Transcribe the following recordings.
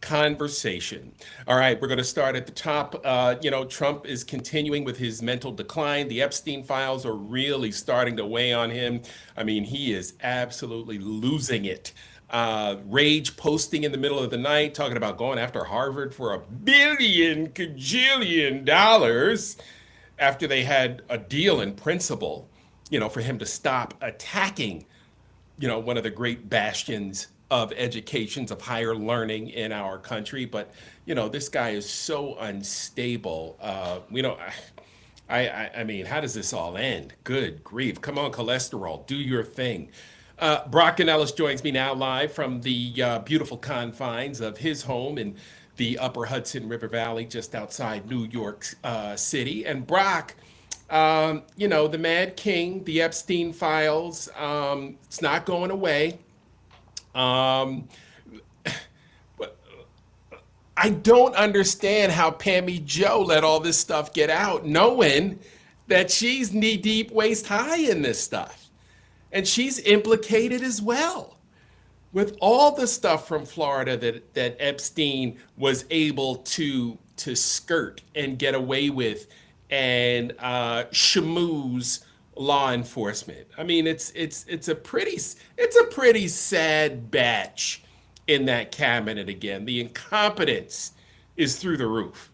conversation. All right, we're going to start at the top. Trump is continuing with his mental decline. The Epstein files are really starting to weigh on him. I mean, he is absolutely losing it. Rage posting in the middle of the night, talking about going after Harvard for $1 billion after they had a deal in principle, for him to stop attacking one of the great bastions of educations of higher learning in our country. But this guy is so unstable. We don't. I mean, how does this all end? Good grief! Come on, cholesterol, do your thing. Brock Ellis joins me now live from the beautiful confines of his home in the Upper Hudson River Valley, just outside New York City. And Brock, the Mad King, the Epstein files, it's not going away. But I don't understand how Pammy Joe let all this stuff get out, knowing that she's knee deep, waist high in this stuff. And she's implicated as well with all the stuff from Florida that Epstein was able to skirt and get away with and schmooze law enforcement. I mean, it's a pretty sad batch in that cabinet again. The incompetence is through the roof.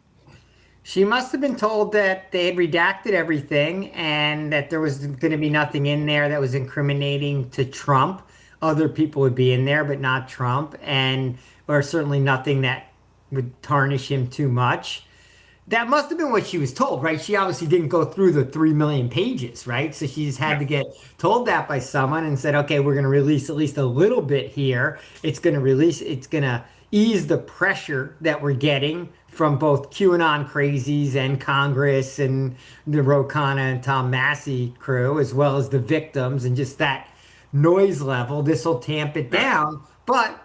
She must have been told that they had redacted everything and that there was going to be nothing in there that was incriminating to Trump. Other people would be in there, but not Trump, or certainly nothing that would tarnish him too much. That must have been what she was told, right? She obviously didn't go through the 3 million pages, right? So she just had to get told that by someone and said, okay, we're going to release at least a little bit here. It's going to ease the pressure that we're getting from both QAnon crazies and Congress and the Ro Khanna and Tom Massey crew, as well as the victims, and just that noise level. This will tamp it down. But,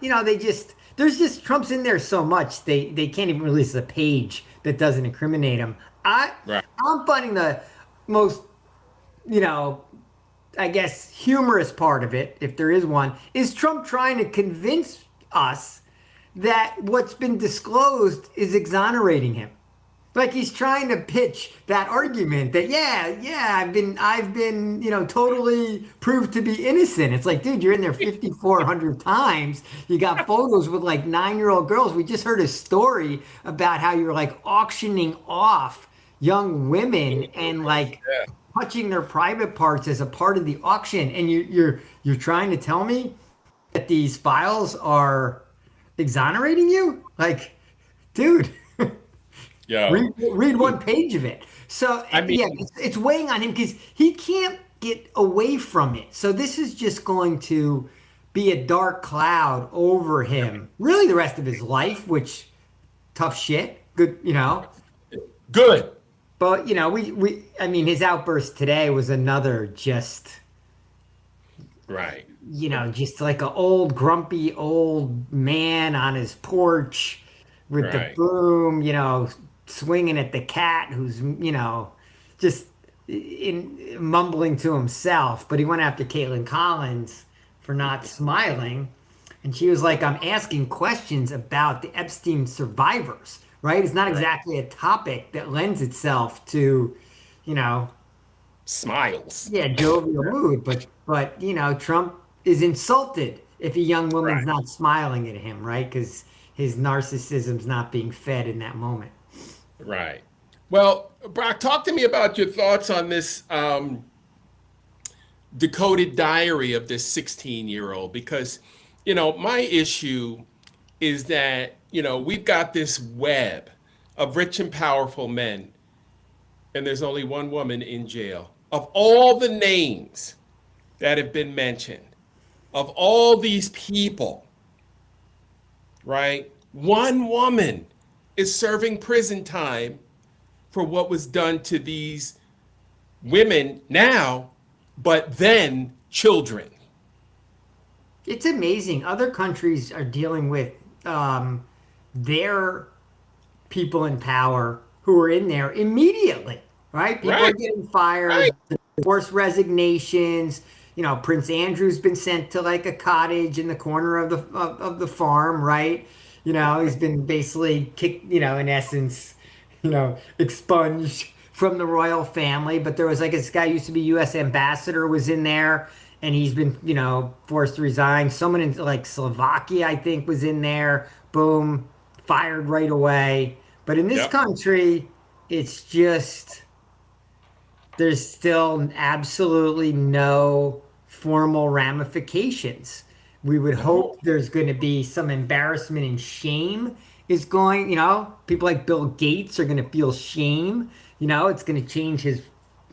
there's just Trump's in there so much, they can't even release a page that doesn't incriminate him. I'm finding the most, I guess, humorous part of it, if there is one, is Trump trying to convince us that what's been disclosed is exonerating him. Like he's trying to pitch that argument that I've been totally proved to be innocent. It's like, dude, you're in there 5,400 times. You got photos with like 9-year-old girls. We just heard a story about how you're like auctioning off young women and like touching their private parts as a part of the auction. And you're trying to tell me that these files are exonerating you? Like, dude. Yeah. Read one page of it. So it's weighing on him because he can't get away from it. So this is just going to be a dark cloud over him, really the rest of his life, which tough shit. Good. Good. But his outburst today was another just right. Just like an old grumpy old man on his porch with the broom, swinging at the cat who's, just mumbling to himself. But he went after Caitlin Collins for not smiling. And she was like, I'm asking questions about the Epstein survivors, right? It's not exactly a topic that lends itself to, smiles. Yeah, jovial mood. But Trump is insulted if a young woman's not smiling at him, right? Because his narcissism's not being fed in that moment. Right. Well, Brock, talk to me about your thoughts on this decoded diary of this 16-year-old, because, my issue is that, we've got this web of rich and powerful men, and there's only one woman in jail. Of all the names that have been mentioned, of all these people, right, one woman is serving prison time for what was done to these women now, but then children. It's amazing. Other countries are dealing with their people in power who are in there immediately, right? People are getting fired, forced resignations. Prince Andrew's been sent to like a cottage in the corner of the farm, right? He's been basically kicked, in essence, expunged from the royal family. But there was like this guy used to be U.S. ambassador was in there, and he's been, forced to resign. Someone in like Slovakia, I think, was in there. Boom, fired right away. But in this Yep. country, it's just there's still absolutely no formal ramifications. We would No. hope there's going to be some embarrassment and shame is going, people like Bill Gates are going to feel shame. It's going to change his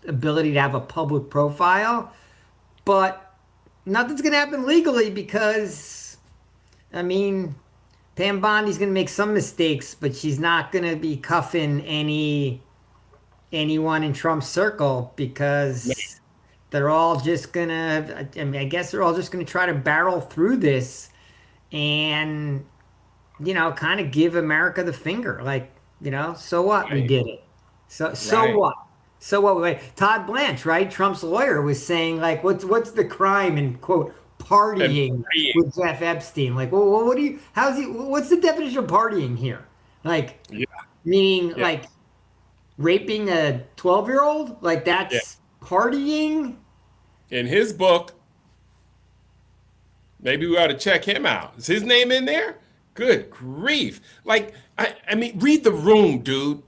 ability to have a public profile, but nothing's going to happen legally because, I mean, Pam Bondi's going to make some mistakes, but she's not going to be cuffing anyone in Trump's circle because they're all just gonna. I mean, I guess they're all just gonna try to barrel through this and kind of give America the finger. Like, so what? We Right. did it. So Right. what? So what? Wait, Todd Blanche, right? Trump's lawyer was saying like, what's the crime in quote And partying partying. with Jeff Epstein? Like, well, what do you? How's he? What's the definition of partying here? Like, Yeah. meaning Yeah. like raping a 12-year-old? Like Yeah. that's partying? In his book, maybe we ought to check him out. Is his name in there? Good grief. Like, I mean, read the room, dude.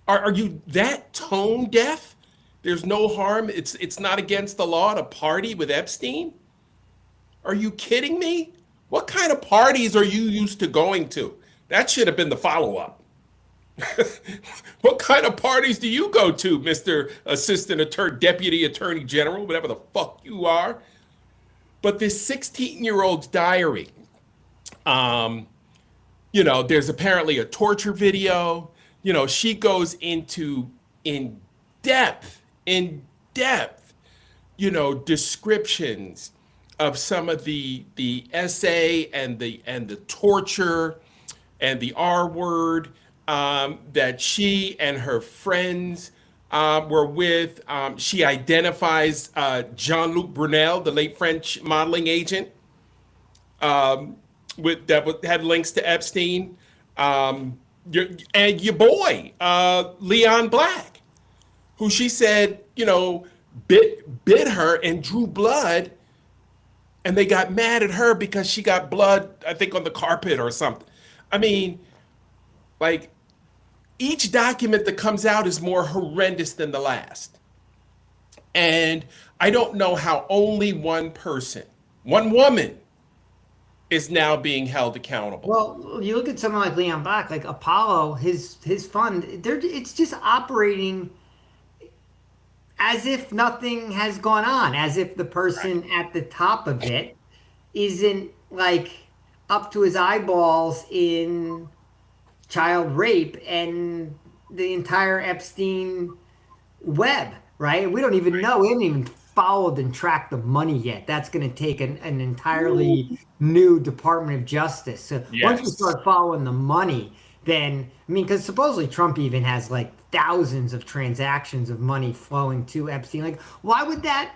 Are you that tone deaf? There's no harm. It's not against the law to party with Epstein? Are you kidding me? What kind of parties are you used to going to? That should have been the follow-up. What kind of parties do you go to, Mr. Assistant Attorney, Deputy Attorney General, whatever the fuck you are? But this 16-year-old's diary, um, there's apparently a torture video. She goes into in in depth, descriptions of some of the essay and the torture and the R word that she and her friends were with. She identifies Jean-Luc Brunel, the late French modeling agent, had links to Epstein, and your boy Leon Black, who she said, bit her and drew blood, and they got mad at her because she got blood, I think, on the carpet or something. I mean, like each document that comes out is more horrendous than the last. And I don't know how only one person, one woman, is now being held accountable. Well, you look at someone like Leon Black, like Apollo, his fund, it's just operating as if nothing has gone on, as if the Right. person at the top of it isn't like up to his eyeballs in child rape and the entire Epstein web, right? We don't even know. We haven't even followed and tracked the money yet. That's going to take an entirely new Department of Justice. So once we Yes. start following the money, then, I mean, because supposedly Trump even has like thousands of transactions of money flowing to Epstein. Like, why would that?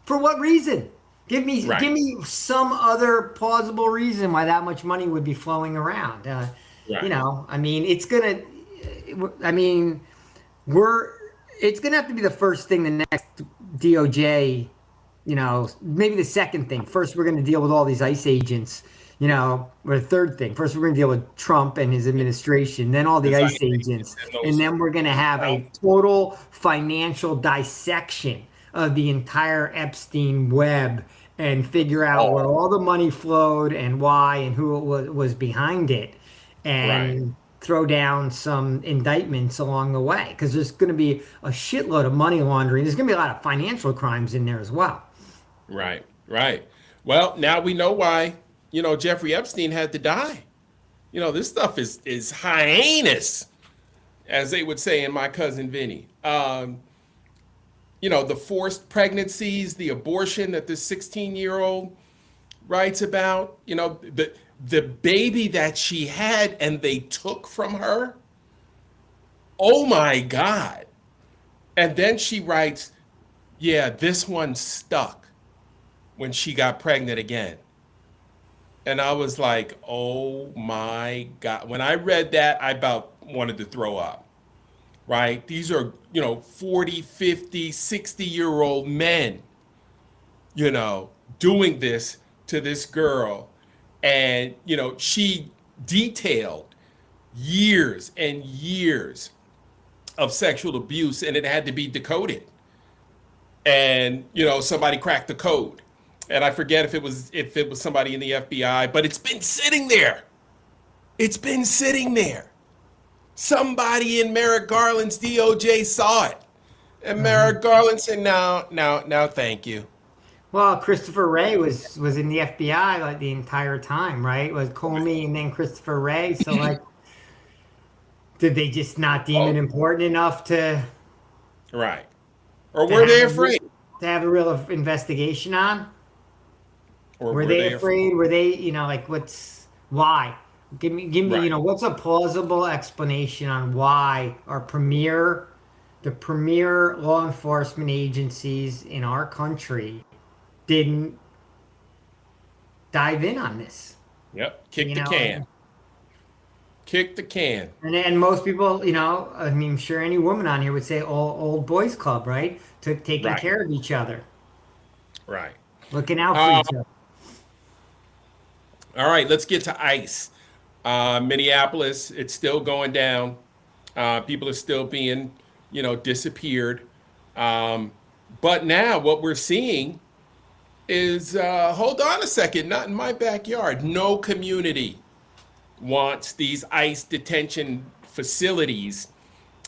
For what reason? Give Right. me some other plausible reason why that much money would be flowing around. Right. I mean, it's gonna. I mean, we're it's gonna have to be the first thing the next DOJ, maybe the second thing. First, we're gonna deal with all these ICE agents, or the third thing. First, we're gonna deal with Trump and his administration, then all the As I ICE agents, and and those. then we're gonna have Well, a total financial dissection of the entire Epstein web and figure out where all. all the money flowed and why and who was behind it Right. and throw down some indictments along the way because there's going to be a shitload of money laundering. There's going to be a lot of financial crimes in there as well. Right. Right. Well, now we know why, Jeffrey Epstein had to die. This stuff is heinous, as they would say in My Cousin Vinny. The forced pregnancies, the abortion that this 16-year-old writes about, the baby that she had and they took from her. Oh my God. And then she writes, yeah, this one stuck when she got pregnant again. And I was like, oh my God. When I read that, I about wanted to throw up, right? These are, 40, 50, 60-year-old men, you know, doing this to this girl. And, she detailed years and years of sexual abuse, and it had to be decoded. And, somebody cracked the code. And I forget if it was somebody in the FBI, but it's been sitting there. It's been sitting there. Somebody in Merrick Garland's DOJ saw it. And Merrick Garland said, no, no, no, thank you. Well, Christopher Wray was in the FBI like the entire time, right? Was Comey and then Christopher Wray. So like, did they just not deem it Oh, important enough right. Or to were have they a re- afraid? to have a real investigation on? Or Were were they they afraid? afraid? Were they, like why? Give me, Right. what's a plausible explanation on why the premier law enforcement agencies in our country didn't dive in on this? Yep. Kick You the know, can. Kick the can. and most people, I mean, I'm sure any woman on here would say old boys club, right? Took taking Right. care of each other, Right. looking out for Uh, each other. all right. Let's get to ICE. Minneapolis, it's still going down. People are still being, disappeared. Um, but now what we're seeing is hold on a second, not in my backyard. No community wants these ICE detention facilities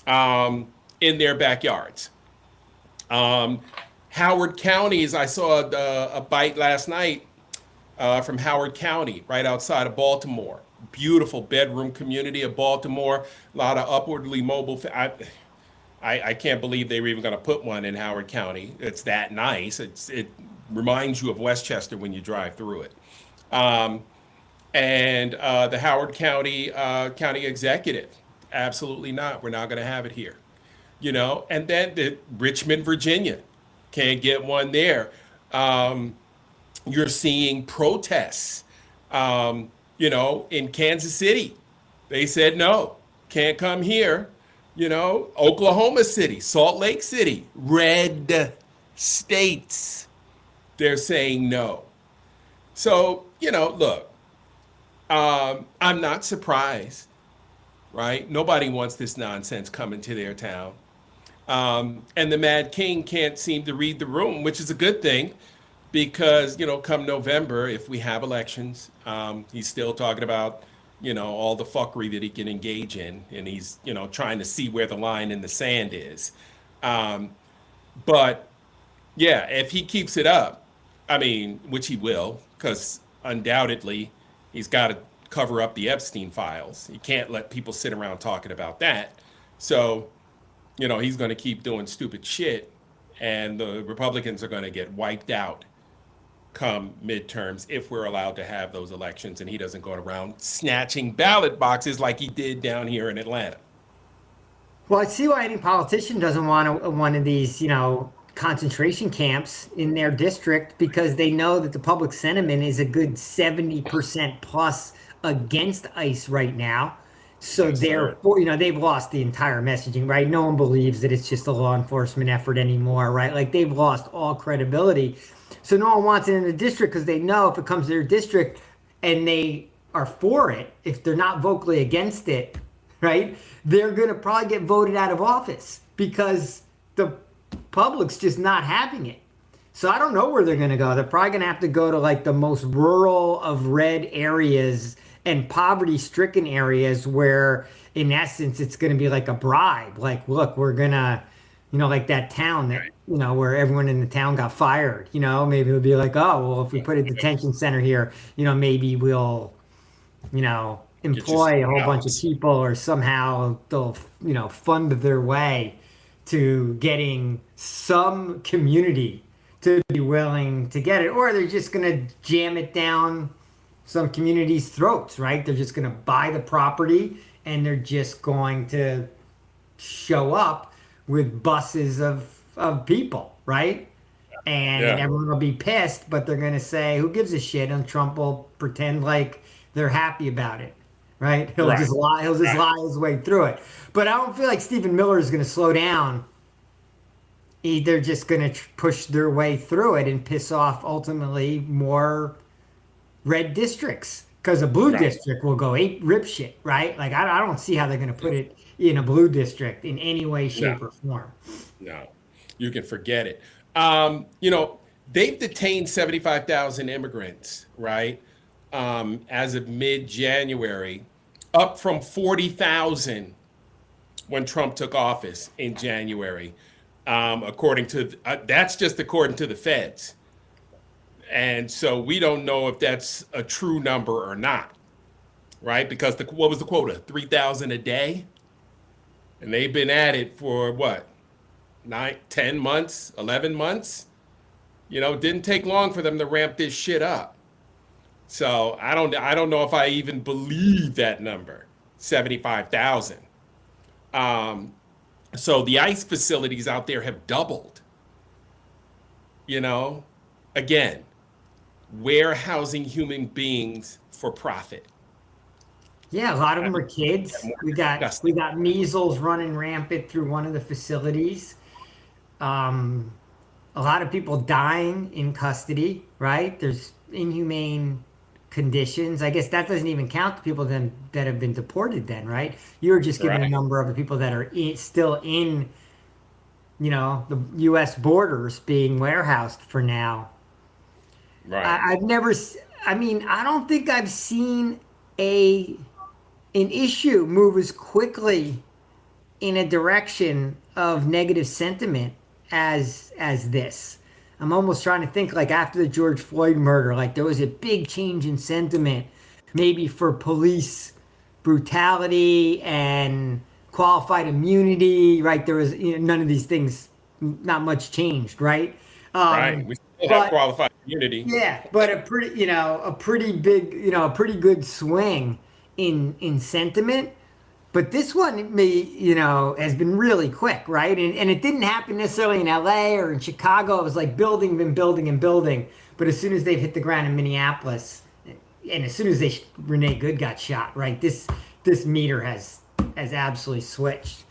um, in their backyards. Um, Howard County, I saw a bite last night from Howard County, right outside of Baltimore. Beautiful bedroom community of Baltimore. A lot of upwardly mobile. I can't believe they were even going to put one in Howard County. It's that nice. It reminds you of Westchester when you drive through it. Um, and the Howard County county executive, absolutely not. We're not going to have it here. And then Richmond, Virginia, can't get one there. Um, you're seeing protests. In Kansas City, they said no, can't come here. Oklahoma City, Salt Lake City, red states, they're saying no. So, look, I'm not surprised, right? Nobody wants this nonsense coming to their town. And the Mad King can't seem to read the room, which is a good thing because, come November, if we have elections, he's still talking about, all the fuckery that he can engage in. And he's, trying to see where the line in the sand is. Um, but yeah, if he keeps it up, I mean, which he will, because undoubtedly he's got to cover up the Epstein files. He can't let people sit around talking about that. So, he's going to keep doing stupid shit, and the Republicans are going to get wiped out come midterms if we're allowed to have those elections and he doesn't go around snatching ballot boxes like he did down here in Atlanta. Well, I see why any politician doesn't want one of these, concentration camps in their district because they know that the public sentiment is a good 70% plus against ICE right now. So Yes, sir. therefore, they've lost the entire messaging, right? No one believes that it's just a law enforcement effort anymore, right? Like they've lost all credibility. So no one wants it in the district because they know if it comes to their district and they are for it, if they're not vocally against it, right? They're going to probably get voted out of office because the public's just not having it. So I don't know where they're going to go. They're probably going to have to go to like the most rural of red areas and poverty stricken areas where in essence it's going to be like a bribe. Like, look, we're going to, like that town that, where everyone in the town got fired, maybe it'll be like, oh, well, if we put a detention center here, maybe we'll, Get you employ a some whole bunch of jobs. people or somehow they'll, fund their way to getting some community to be willing to get it, or they're just going to jam it down some communities' throats, right? They're just going to buy the property and they're just going to show up with buses of people, right? and Yeah. everyone will be pissed, but they're going to say, "Who gives a shit?" And Trump will pretend like they're happy about it, right? He'll Right. just lie. He'll just Right. lie his way through it. But I don't feel like Stephen Miller is going to slow down. They're just going to push their way through it and piss off ultimately more red districts because a blue Right. district will go ape rip shit, right? Like I don't see how they're going to put it in a blue district in any way, No. shape, or form. No. You can forget it. They've detained 75,000 immigrants, right? As of mid-January, up from 40,000 when Trump took office in January. According to that's just according to the feds, and so we don't know if that's a true number or not, right? Because what was the quota? 3,000 a day, and they've been at it for what, 9, 10 months, 11 months. It didn't take long for them to ramp this shit up. So I don't know if I even believe that number, 75,000. So the ICE facilities out there have doubled. You know, Again, warehousing human beings for profit. Yeah, a lot of them are kids. More We got we disgusting. got measles running rampant through one of the facilities. Um, a lot of people dying in custody, right? There's inhumane conditions. I guess that doesn't even count the people then that have been deported then, right? You were just given a Right, number of the people that are still in, the US borders being warehoused for now. right, I've never I mean, I don't think I've seen a an issue move as quickly in a direction of negative sentiment as this. I'm almost trying to think like after the George Floyd murder, like there was a big change in sentiment, maybe for police brutality and qualified immunity, right? There was none of these things, not much changed, right? right. We still have But qualified immunity. yeah, but a pretty big, a pretty good swing in sentiment. But this one may, has been really quick, right? And it didn't happen necessarily in LA or in Chicago. It was like building and building and building. But as soon as they've hit the ground in Minneapolis, and as soon as Renee Good got shot, right? This meter has absolutely switched.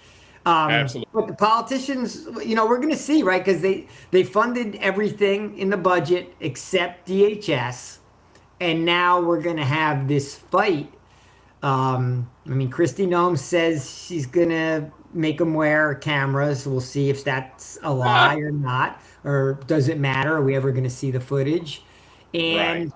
Absolutely. But the politicians, we're going to see, right? Because they funded everything in the budget except DHS, and now we're going to have this fight. I mean, Christy Nome says she's going to make them wear cameras. We'll see if that's a lie Ah, or not, or does it matter? Are we ever going to see the footage? right. And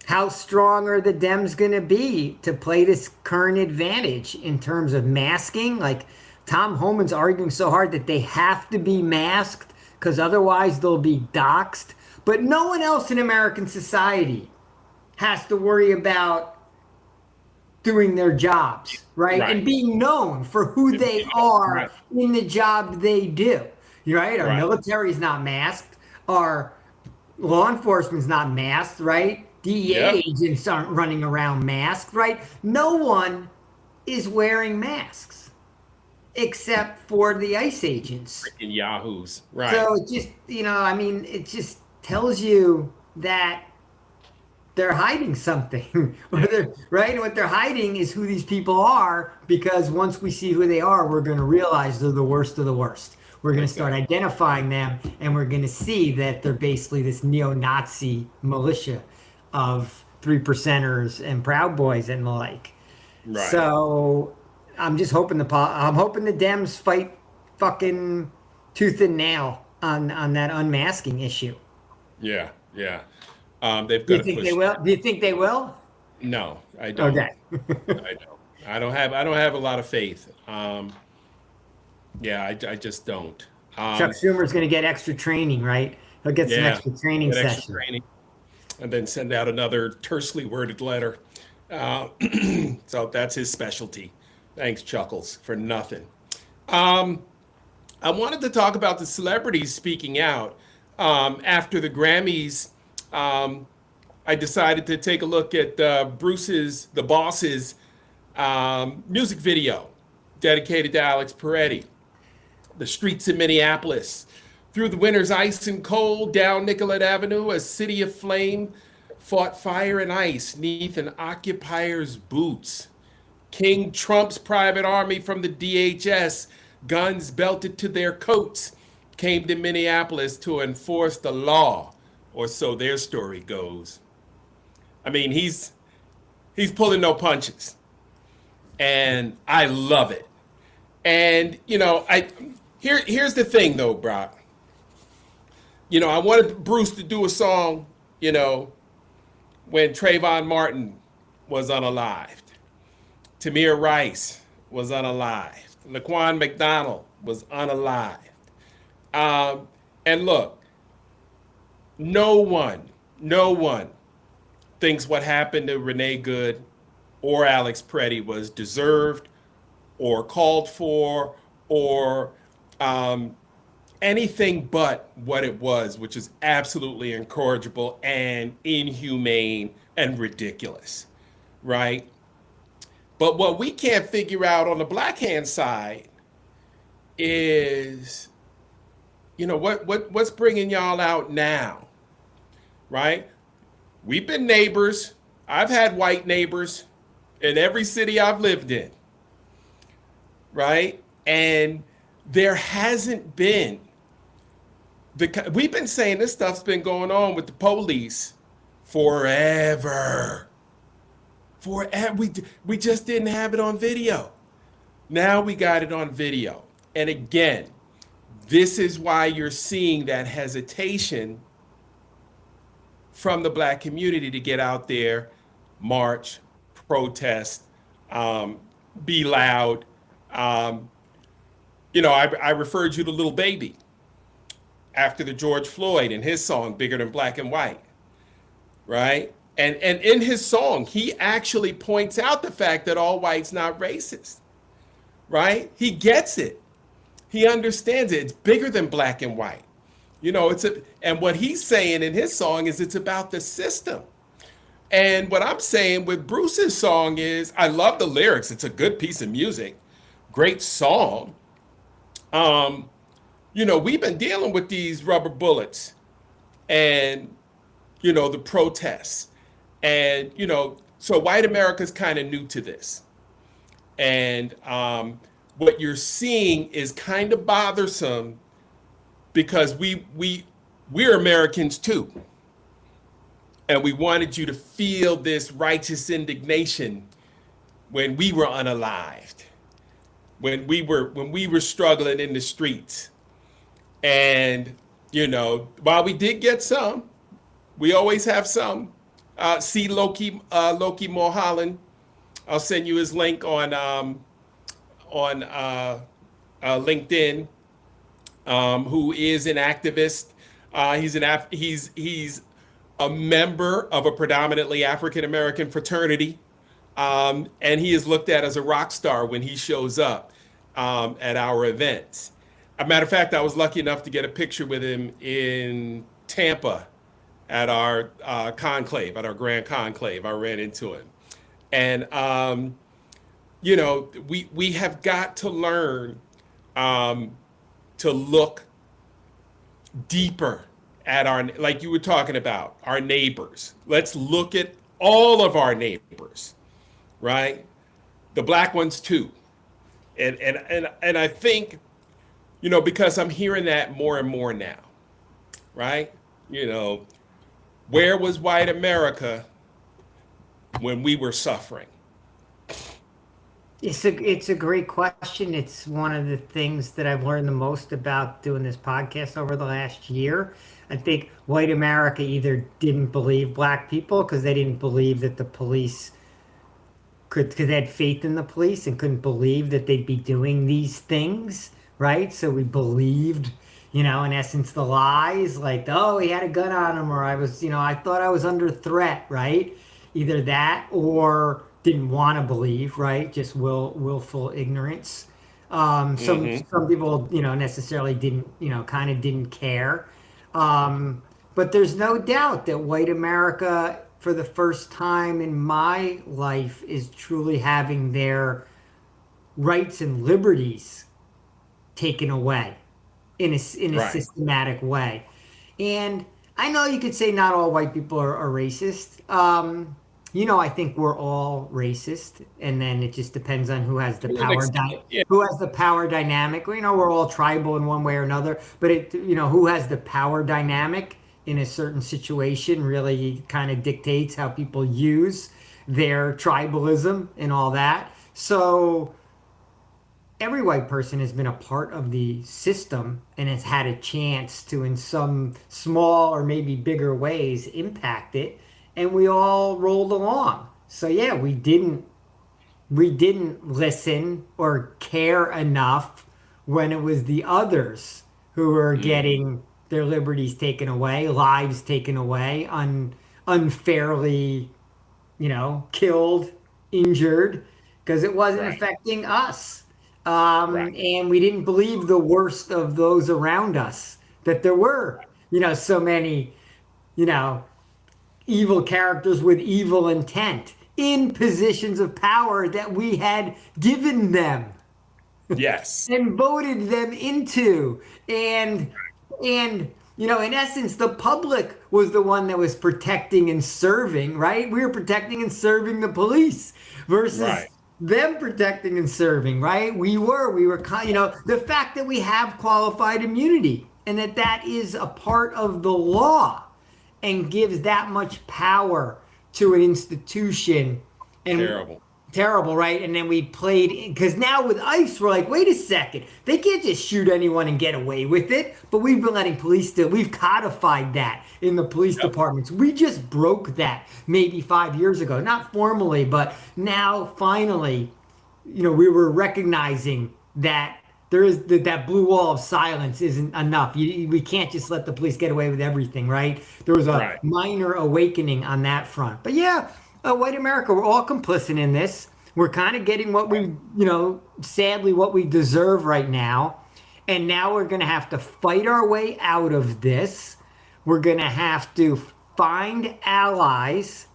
how strong are the Dems going to be to play this current advantage in terms of masking? Like Tom Homan's arguing so hard that they have to be masked because otherwise they'll be doxxed. But no one else in American society has to worry about doing their jobs, right? And Right. being known for who they Right. are in the job they do, right? Our Right. military is not masked. Our law enforcement's not masked, right? DEA Yep. agents aren't running around masked, right? No one is wearing masks except for the ICE agents. Freaking yahoos. Right. So it just, I mean, it just tells you that they're hiding something, right? And what they're hiding is who these people are, because once we see who they are, we're going to realize they're the worst of the worst. We're going to start Exactly. identifying them, and we're going to see that they're basically this neo-Nazi militia of three percenters and Proud Boys and the like. Right. So I'm just hoping I'm hoping the Dems fight fucking tooth and nail on that unmasking issue. Yeah. Yeah. They've Do got you to think they push. will? Do you think they will? No, I don't. Okay. I don't. I don't have a lot of faith. Yeah, I just don't. Chuck Schumer's going to get extra training, right? He'll get some Yeah, extra training get extra session. training, and then send out another tersely worded letter. Uh, so that's his specialty. Thanks, Chuckles, for nothing. Um, I wanted to talk about the celebrities speaking out. After the Grammys, um, I decided to take a look at The Boss's music video dedicated to Alex Peretti, The Streets of Minneapolis. Through the winter's ice and cold, down Nicollet Avenue, a city of flame fought fire and ice neath an occupier's boots. King Trump's private army from the DHS, guns belted to their coats, came to Minneapolis to enforce the law, or so their story goes. I mean, he's pulling no punches, and I love it. And here's the thing though, Brock. I wanted Bruce to do a song, when Trayvon Martin was unalived. Tamir Rice was unalived. Laquan McDonald was unalived. And look, no one thinks what happened to Renee Good or Alex Preddy was deserved or called for or anything but what it was, which is absolutely incorrigible and inhumane and ridiculous, right? But what we can't figure out on the black hand side is, what's bringing y'all out now, right? We've been neighbors. I've had white neighbors in every city I've lived in, right? And there hasn't been we've been saying this stuff's been going on with the police forever. We just didn't have it on video. Now we got it on video. And again, this is why you're seeing that hesitation from the black community to get out there, march, protest, be loud. I referred you to Little Baby after the George Floyd and his song, Bigger Than Black and White, right? And in his song, he actually points out the fact that all white's not racist, right? He gets it. He understands it. It's bigger than black and white. And what he's saying in his song is it's about the system. And what I'm saying with Bruce's song is, I love the lyrics. It's a good piece of music, great song. We've been dealing with these rubber bullets and, the protests. And, so white America's kind of new to this. And what you're seeing is kind of bothersome because we're Americans too. And we wanted you to feel this righteous indignation when we were unalived, when we were struggling in the streets. And, while we did get some, we always have some. See Loki Mulholland. I'll send you his link on LinkedIn. Who is an activist? He's a member of a predominantly African American fraternity, and he is looked at as a rock star when he shows up at our events. As a matter of fact, I was lucky enough to get a picture with him in Tampa at our conclave, at our grand conclave. I ran into him. And, we have got to learn to look deeper at like you were talking about, our neighbors. Let's look at all of our neighbors, right? The black ones too. And I think, because I'm hearing that more and more now, right? Where was white America when we were suffering? It's a great question. It's one of the things that I've learned the most about doing this podcast over the last year. I think white America either didn't believe black people because they didn't believe that the police because they had faith in the police and couldn't believe that they'd be doing these things, right? So we believed, in essence, the lies, like, oh, he had a gun on him, or I thought I was under threat, right? Either that or didn't want to believe, right? Just willful ignorance. Some people, necessarily didn't, kind of didn't care. But there's no doubt that white America, for the first time in my life, is truly having their rights and liberties taken away. in a Right. systematic way. And I know you could say not all white people are racist. I think we're all racist, and then it just depends on who has the To an extent, yeah. who has the power dynamic. We're all tribal in one way or another, but who has the power dynamic in a certain situation really kind of dictates how people use their tribalism and all that. So every white person has been a part of the system and has had a chance to, in some small or maybe bigger ways, impact it. And we all rolled along. So yeah, we didn't listen or care enough when it was the others who were Mhm. getting their liberties taken away, lives taken away, unfairly, killed, injured, because it wasn't Right. affecting us. Right. And we didn't believe the worst of those around us, that there were, so many, you know, evil characters with evil intent in positions of power that we had given them Yes. and voted them into. And in essence, the public was the one that was protecting and serving, right? We were protecting and serving the police versus Right. them protecting and serving, right? We were the fact that we have qualified immunity and that is a part of the law and gives that much power to an institution. And Terrible. terrible, right? And then we played, because now with ICE, we're like, wait a second, they can't just shoot anyone and get away with it. But we've been letting police still, we've codified that in the police Yep. departments. We just broke that maybe 5 years ago, not formally, but now finally, we were recognizing that there is that blue wall of silence isn't enough. We can't just let the police get away with everything, right? There was a Right. minor awakening on that front. But yeah, white America, we're all complicit in this. We're kind of getting what we, sadly, what we deserve right now. And now we're going to have to fight our way out of this. We're going to have to find allies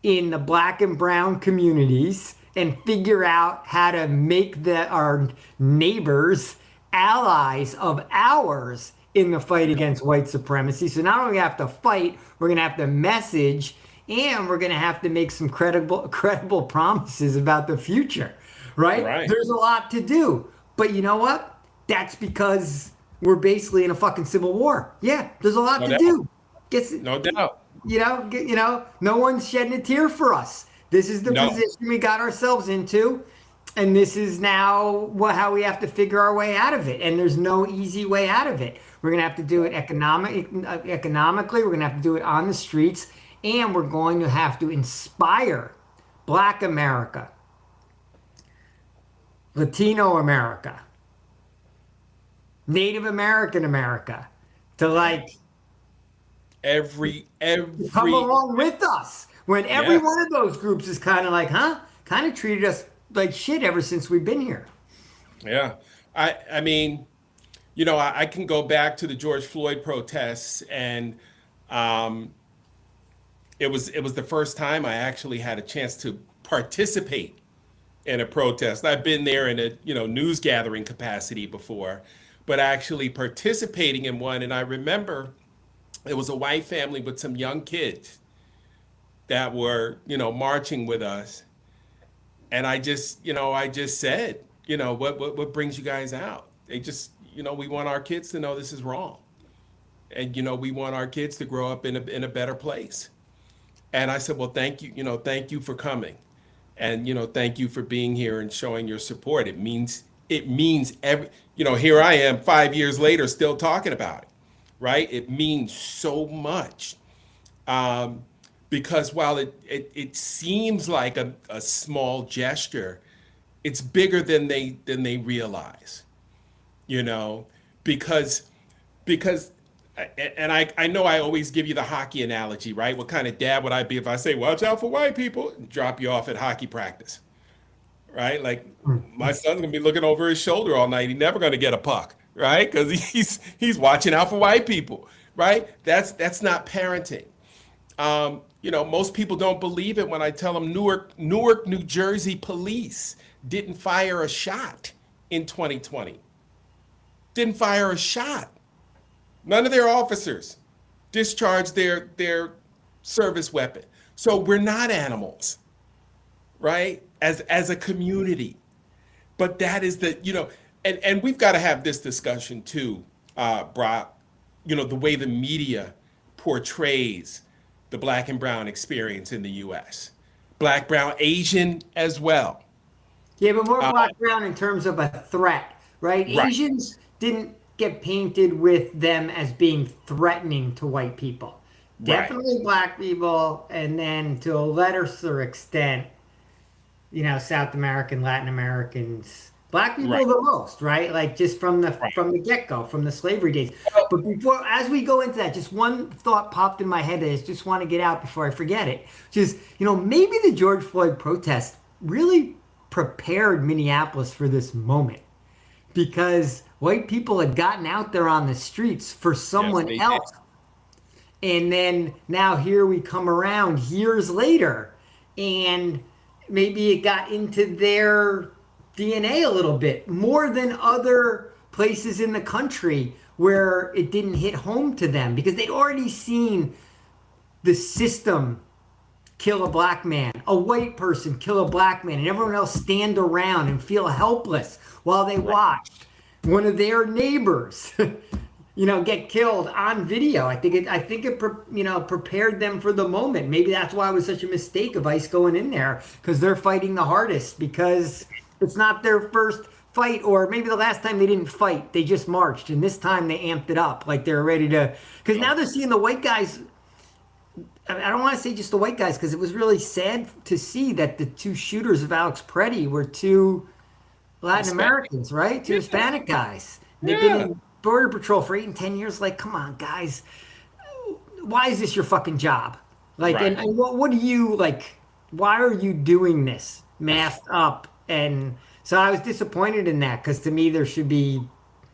in the black and brown communities and figure out how to make our neighbors allies of ours in the fight against white supremacy. So not only have to fight, we're going to have to message, and we're going to have to make some credible promises about the future, right? Right. There's a lot to do. But you know what? That's because we're basically in a fucking civil war. Yeah, there's a lot No to doubt. do. Guess No doubt. no one's shedding a tear for us. This is the No. position we got ourselves into, and this is now how we have to figure our way out of it. And there's no easy way out of it. We're gonna have to do it economically. We're gonna have to do it on the streets, and we're going to have to inspire Black America, Latino America, Native American America to come Every along with us when every yes. one of those groups is kind of like, huh? Kind of treated us like shit ever since we've been here. Yeah. I mean, I can go back to the George Floyd protests, and um, it was the first time I actually had a chance to participate in a protest. I've been there in a news gathering capacity before, but actually participating in one. And I remember it was a white family with some young kids that were marching with us, and I just said, what brings you guys out? They just, we want our kids to know this is wrong, and we want our kids to grow up in a better place. And I said, well, thank you for coming, and thank you for being here and showing your support. It means here I am 5 years later still talking about it, right? It means so much. Um, because while it seems like a small gesture, it's bigger than they realize, you know, because because and I know I always give you the hockey analogy, right? What kind of dad would I be if I say, watch out for white people, and drop you off at hockey practice, right? Like my son's gonna be looking over his shoulder all night. He's never gonna get a puck, right? Because he's watching out for white people, right? That's not parenting. Most people don't believe it when I tell them Newark, New Jersey police didn't fire a shot in 2020. didn't fire a shot. None of their officers discharged their service weapon. So we're not animals, right? As a community. But that is the, and we've got to have this discussion too, Brock, the way the media portrays the black and brown experience in the US. Black, brown, Asian as well. Yeah, but more black brown in terms of a threat, right? Right. Asians didn't get painted with them as being threatening to white people. Right. Definitely black people, and then to a lesser extent, South American, Latin Americans, black people Right. the most, right? Like just from the Right. from the get-go, from the slavery days. But as we go into that, just one thought popped in my head that I just want to get out before I forget it. Just, maybe the George Floyd protest really prepared Minneapolis for this moment because white people had gotten out there on the streets for someone they did. else. And then now here we come around years later, and maybe it got into their DNA a little bit more than other places in the country where it didn't hit home to them because they'd already seen the system kill a black man, a white person kill a black man, and everyone else stand around and feel helpless while they watched one of their neighbors get killed on video. I think it prepared them for the moment. Maybe that's why it was such a mistake of ICE going in there, because they're fighting the hardest, because it's not their first fight, or maybe the last time they didn't fight, they just marched, and this time they amped it up, like they're ready to, because now they're seeing the white guys. I don't want to say just the white guys, because it was really sad to see that the two shooters of Alex Preddy were two Latin Hispanic. Americans, right? Two Hispanic guys. They've Yeah. been in Border Patrol for 8 and 10 years. Like, come on, guys. Why is this your fucking job? Like, Right. and what do you, like, why are you doing this? Masked up. And so I was disappointed in that, because to me, there should be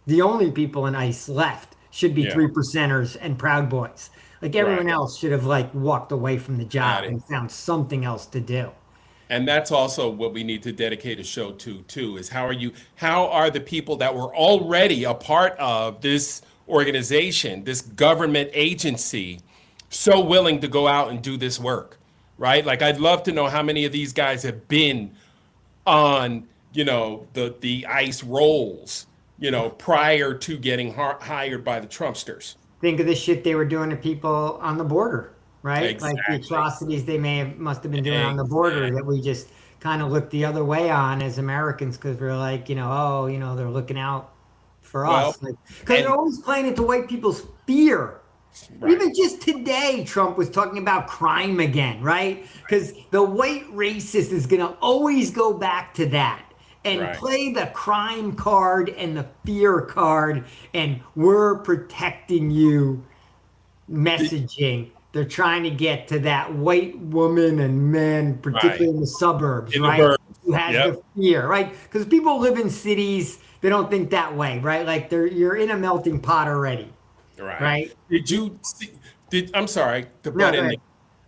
the only people in ICE left should be Yeah. 3%ers and Proud Boys. Like, everyone Right. else should have, like, walked away from the job Got it. and found something else to do. And that's also what we need to dedicate a show to too, is how are the people that were already a part of this organization, this government agency, so willing to go out and do this work, right? Like, I'd love to know how many of these guys have been on, the ICE rolls, prior to getting hired by the Trumpsters. Think of the shit they were doing to people on the border, right? Like the Exactly. atrocities they must have been doing on the border that we just kind of looked the other way on as Americans, because we're like, they're looking out for Well, us. Because they're always playing into white people's fear. Right. Even just today, Trump was talking about crime again, right? Because the white racist is going to always go back to that and Right. play the crime card and the fear card, and we're protecting you messaging. They're trying to get to that white woman and man, particularly Right. in the suburbs, In the right? burbs. Who has Yep. the fear, right? Because people live in cities, they don't think that way, right? Like you're in a melting pot already. Right. Did you see, I'm sorry to No, butt go in. ahead.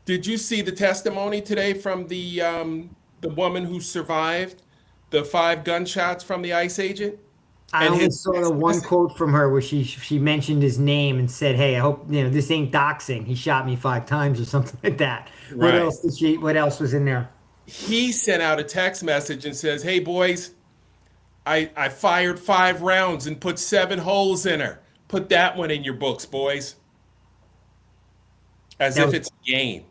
Did you see the testimony today from the woman who survived the 5 gunshots from the ICE agent? I And only his- saw the one quote from her where she mentioned his name and said, "Hey, I hope this ain't doxing. He shot me 5 times or something like that." What Right. else did she? What else was in there? He sent out a text message and says, "Hey boys, I fired 5 rounds and put 7 holes in her. Put that one in your books, boys." As That if was- it's a game.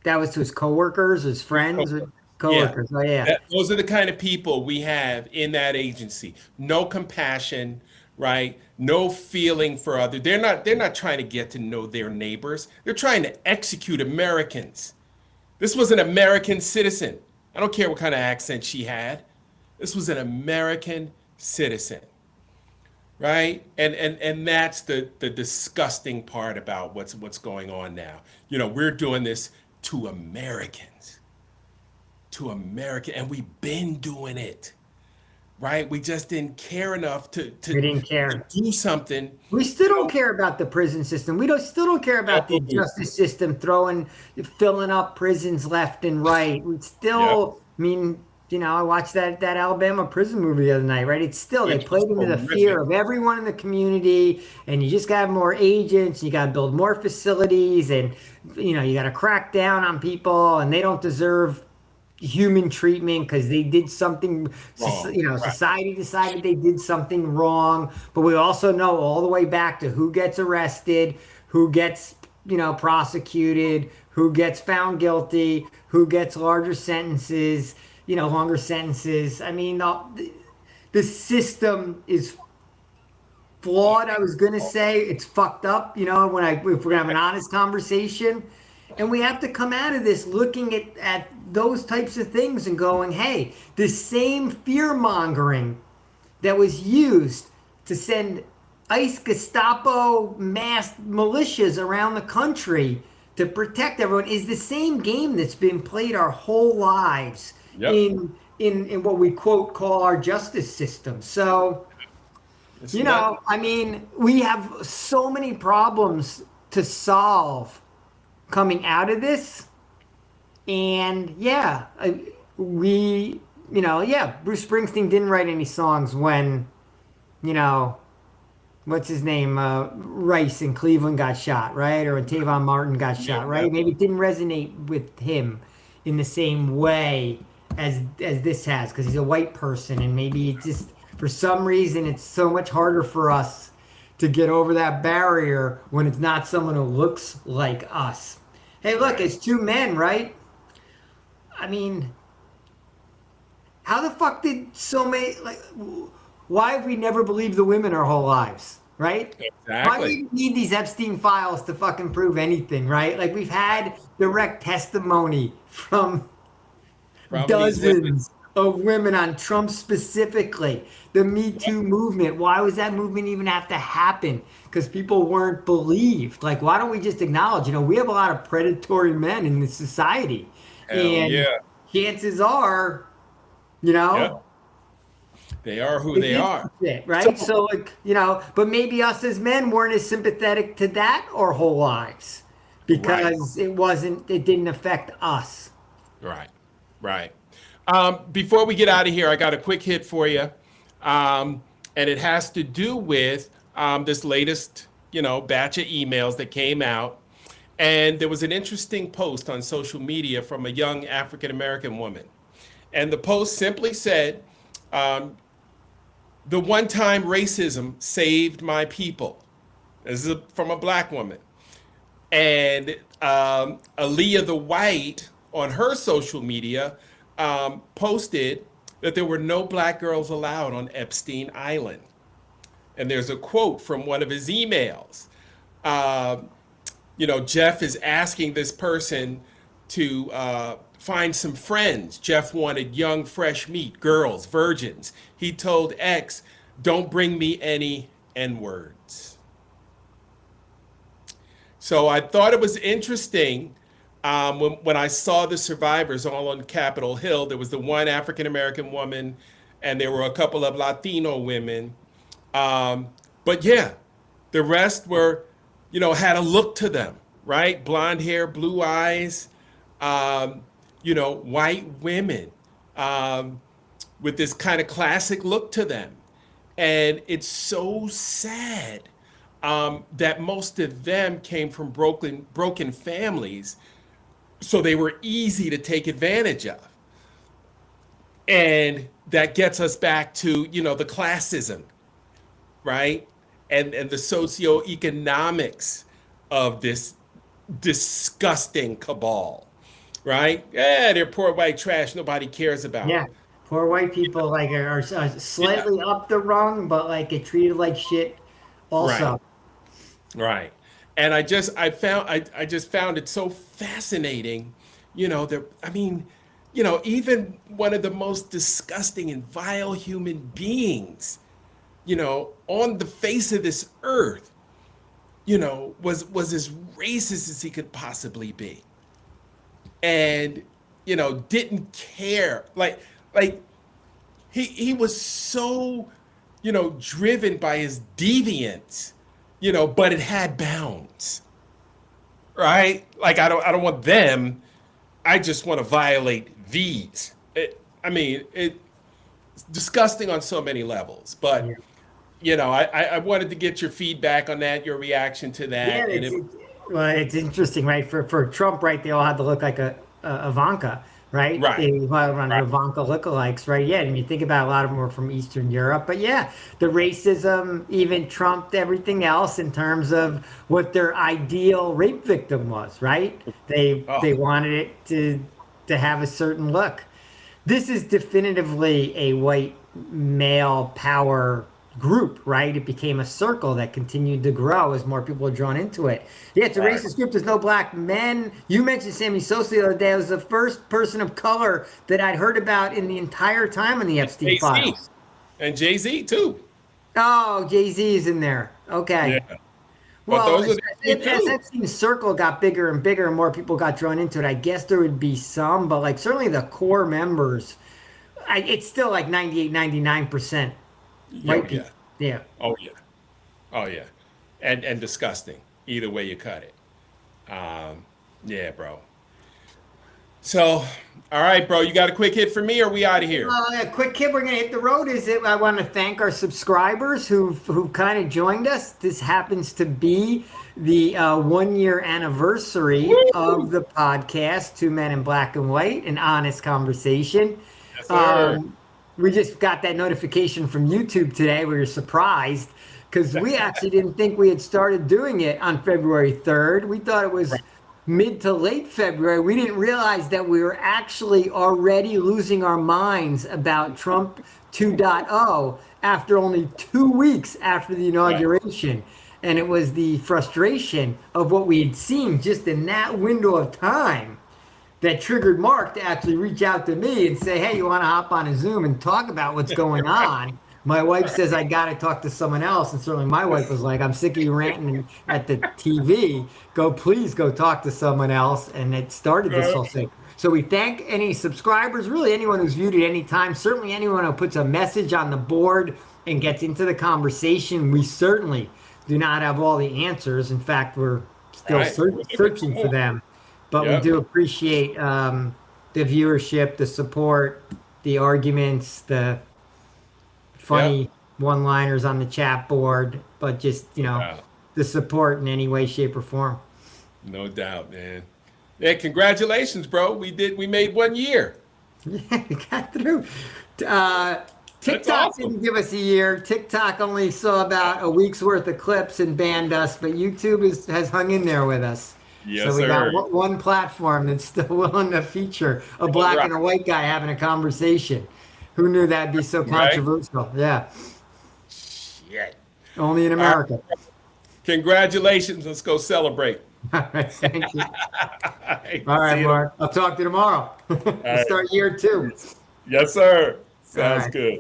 That was to his coworkers, his friends, or coworkers. Oh yeah. Those are the kind of people we have in that agency. No compassion, right? No feeling for others. They're not trying to get to know their neighbors. They're trying to execute Americans. This was an American citizen. I don't care what kind of accent she had. This was an American citizen. Right? And that's the disgusting part about what's going on now. We're doing this to Americans. To America, and we've been doing it, right? We just didn't care enough to We didn't care. to do something. We still don't care about the prison system. We still don't care about the justice system filling up prisons left and right. We still, I mean, I watched that Alabama prison movie the other night, right? It's still they which was played into the fear horrific. of everyone in the community, and you just got to have more agents, you got to build more facilities, and you got to crack down on people, and they don't deserve human treatment because they did something. Wrong. Right. Society decided they did something wrong, but we also know all the way back to who gets arrested, who gets prosecuted, who gets found guilty, who gets larger sentences, longer sentences. I mean, the system is flawed. I was gonna say it's fucked up. If we're gonna have an honest conversation, and we have to come out of this looking at those types of things and going, hey, the same fear mongering that was used to send ICE Gestapo masked militias around the country to protect everyone is the same game that's been played our whole lives Yep. in what we quote call our justice system. So, It's not. I mean, we have so many problems to solve coming out of this. And yeah, Bruce Springsteen didn't write any songs when, you know, what's his name, Rice in Cleveland got shot, right? Or when Tavon Martin got Yeah. shot, right? Maybe it didn't resonate with him in the same way as this has, because he's a white person, and maybe it just for some reason it's so much harder for us to get over that barrier when it's not someone who looks like us. Hey, look, Right. it's two men, right? I mean, how the fuck did so many why have we never believed the women our whole lives, right? Why do Exactly. we need these Epstein files to fucking prove anything, right? Like we've had direct testimony from From these women. dozens of women on Trump specifically. The Me Too movement. Why was that movement even have to happen? Because people weren't believed. Like, why don't we just acknowledge, we have a lot of predatory men in this society. Hell And yeah. chances are, you Yep. know, They are who they they did are. some shit, So right? So, like, but maybe us as men weren't as sympathetic to that our whole lives right. because it didn't affect us. Right. Right. Before we get out of here, I got a quick hit for you. And it has to do with this latest, batch of emails that came out. And there was an interesting post on social media from a young African American woman. And the post simply said, the one time racism saved my people. This is from a black woman. And Aaliyah the White on her social media posted that there were no black girls allowed on Epstein Island. And there's a quote from one of his emails. Jeff is asking this person to find some friends. Jeff wanted young, fresh meat, girls, virgins. He told X, don't bring me any N words. So I thought it was interesting when I saw the survivors all on Capitol Hill. There was the one African American woman, and there were a couple of Latino women. But yeah, the rest were, had a look to them, right? Blonde hair, blue eyes, white women with this kind of classic look to them. And it's so sad that most of them came from broken families, so they were easy to take advantage of. And that gets us back to, the classism, right? And the socioeconomics of this disgusting cabal, right? Yeah, they're poor white trash. Nobody cares about Yeah, them. poor white people like are Yeah, slightly up the rung, but like get treated like shit. right, Also, right. And I just found it so fascinating, that I mean, even one of the most disgusting and vile human beings, on the face of this earth, was as racist as he could possibly be. And, didn't care. Like he was so, driven by his deviance, but it had bounds, right? Like I don't want them. I just want to violate these. I mean, it's disgusting on so many levels. But I wanted to get your feedback on that, your reaction to Yeah, that, and well, it's interesting, right? For Trump, right? They all had to look like a Ivanka, right? right, They run right, Ivanka lookalikes, right? Yeah, and you think about a lot of them were from Eastern Europe, but yeah, the racism even trumped everything else in terms of what their ideal rape victim was, right? They oh, wanted it to have a certain look. This is definitively a white male power group, right? It became a circle that continued to grow as more people are drawn into it. Yeah, it's a right. racist group. There's no black men. You mentioned Sammy Sosa the other day. I was the first person of color that I'd heard about in the entire time in the Epstein Jay Z files. and Jay Z too. Oh, Jay-Z's in there. Yeah, Okay. but Well, those are the only as two. Epstein's circle got bigger and bigger and more people got drawn into it, I guess there would be some, but like certainly the core members, it's still like 98, 99% Oh white yeah, people. Yeah. oh yeah, oh yeah, and disgusting. Either way you cut it. Yeah, bro. So, all right, bro. You got a quick hit for me, or we out of here? A quick kid, we're gonna hit the road. Is it? I want to thank our subscribers who kind of joined us. This happens to be the 1 year anniversary of the podcast, Two Men in Black and White, an honest conversation. Yes, sir. Um, we just got that notification from YouTube today. We were surprised because we actually didn't think we had started doing it on February 3rd. We thought it was mid to late February. We didn't realize that we were actually already losing our minds about Trump 2.0 after only 2 weeks after the Right. inauguration. And it was the frustration of what we had seen just in that window of time that triggered Mark to actually reach out to me and say, "Hey, you want to hop on a Zoom and talk about what's going on?" My wife says I got to talk to someone else, and certainly my wife was like, "I'm sick of you ranting at the TV. Please go talk to someone else." And it started this whole thing. So we thank any subscribers, really anyone who's viewed at any time, certainly anyone who puts a message on the board and gets into the conversation. We certainly do not have all the answers. In fact, we're still Right. searching for them. But we Yep. do appreciate the viewership, the support, the arguments, the funny one-liners on the chat board, but just, Wow. the support in any way, shape, or form. No doubt, man. Yeah, congratulations, bro. We made 1 year. Yeah, we got through. Uh, That's TikTok awesome. didn't give us a year. TikTok only saw about a week's worth of clips and banned us, but YouTube has hung in there with us. Yes, So we got sir. one platform that's still willing to feature a black Right. and a white guy having a conversation. Who knew that'd be so Right. controversial? Yeah, Shit. only in All right. America. Congratulations. Let's go celebrate. All right, thank you. All All right, See you. Mark. I'll talk to you tomorrow. We'll right. start year 2. Yes, sir. All Sounds right. good.